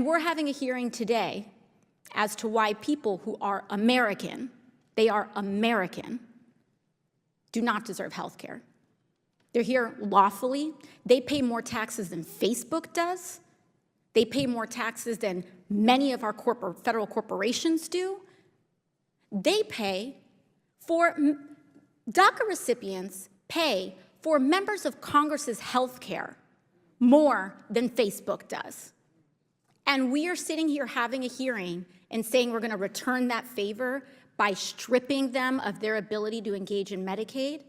we're having a hearing today as to why people who are American, they are American, do not deserve health care. They're here lawfully. They pay more taxes than Facebook does. They pay more taxes than many of our federal corporations do. They pay for, DACA recipients pay for members of Congress's health care more than Facebook does. And we are sitting here having a hearing and saying we're going to return that favor by stripping them of their ability to engage in Medicaid,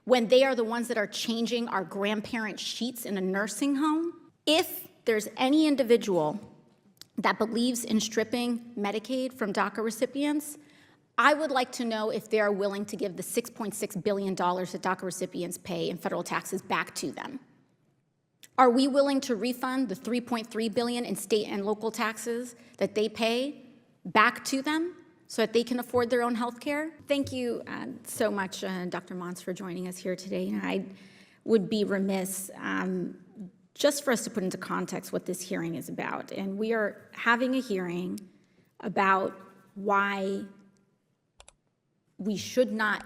when they are the ones that are changing our grandparents' sheets in a nursing home. If there's any individual that believes in stripping Medicaid from DACA recipients, I would like to know if they are willing to give the $6.6 billion that DACA recipients pay in federal taxes back to them. Are we willing to refund the $3.3 billion in state and local taxes that they pay back to them so that they can afford their own health care? Thank you so much, Dr. Mons, for joining us here today. I would be remiss just for us to put into context what this hearing is about. And we are having a hearing about why we should not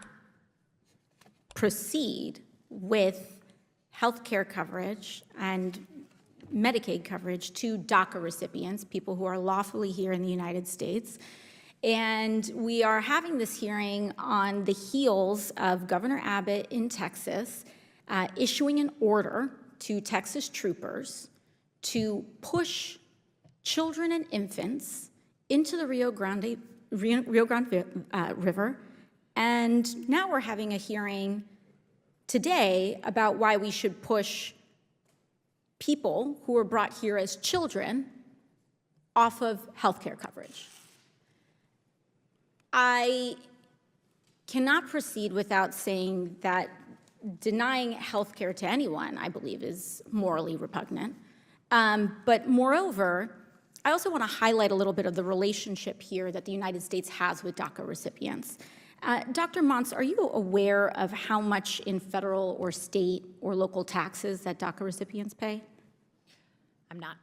proceed with health care coverage and Medicaid coverage to DACA recipients, people who are lawfully here in the United States. And we are having this hearing on the heels of Governor Abbott in Texas issuing an order to Texas troopers to push children and infants into the Rio Grande River. And now we're having a hearing today about why we should push people who were brought here as children off of healthcare coverage. I cannot proceed without saying that denying healthcare to anyone, I believe, is morally repugnant. But moreover, I also want to highlight a little bit of the relationship here that the United States has with DACA recipients. Dr. Mons, are you aware of how much in federal or state or local taxes that DACA recipients pay? I'm not.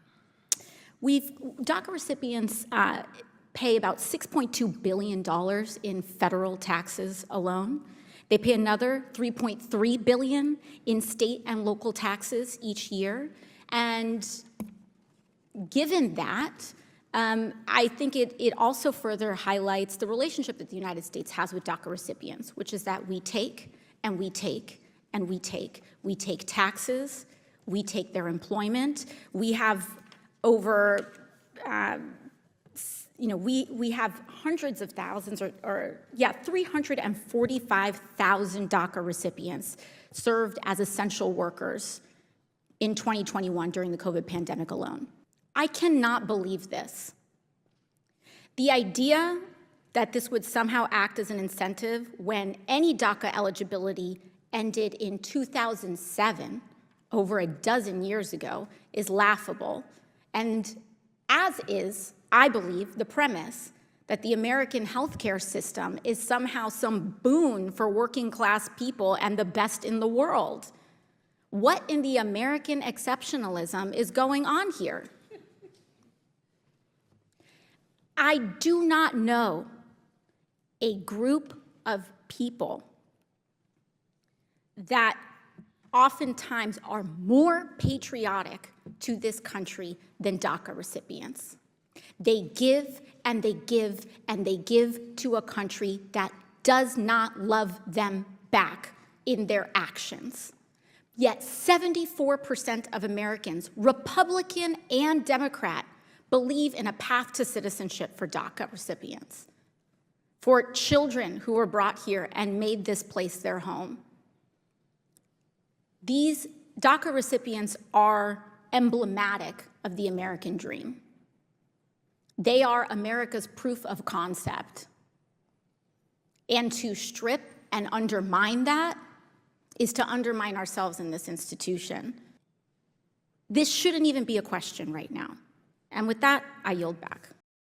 DACA recipients pay about $6.2 billion in federal taxes alone. They pay another $3.3 billion in state and local taxes each year. And given that, I think it also further highlights the relationship that the United States has with DACA recipients, which is that we take and we take and we take. We take taxes, we take their employment. We have over, we have hundreds of thousands, 345,000 DACA recipients served as essential workers in 2021 during the COVID pandemic alone. I cannot believe this. The idea that this would somehow act as an incentive when any DACA eligibility ended in 2007, over a dozen years ago, is laughable, and as is, I believe, the premise that the American healthcare system is somehow some boon for working class people and the best in the world. What in the American exceptionalism is going on here? I do not know a group of people that oftentimes are more patriotic to this country than DACA recipients. They give and they give and they give to a country that does not love them back in their actions. Yet 74% of Americans, Republican and Democrat, believe in a path to citizenship for DACA recipients, for children who were brought here and made this place their home. These DACA recipients are emblematic of the American dream. They are America's proof of concept. And to strip and undermine that is to undermine ourselves in this institution. This shouldn't even be a question right now. And with that, I yield back.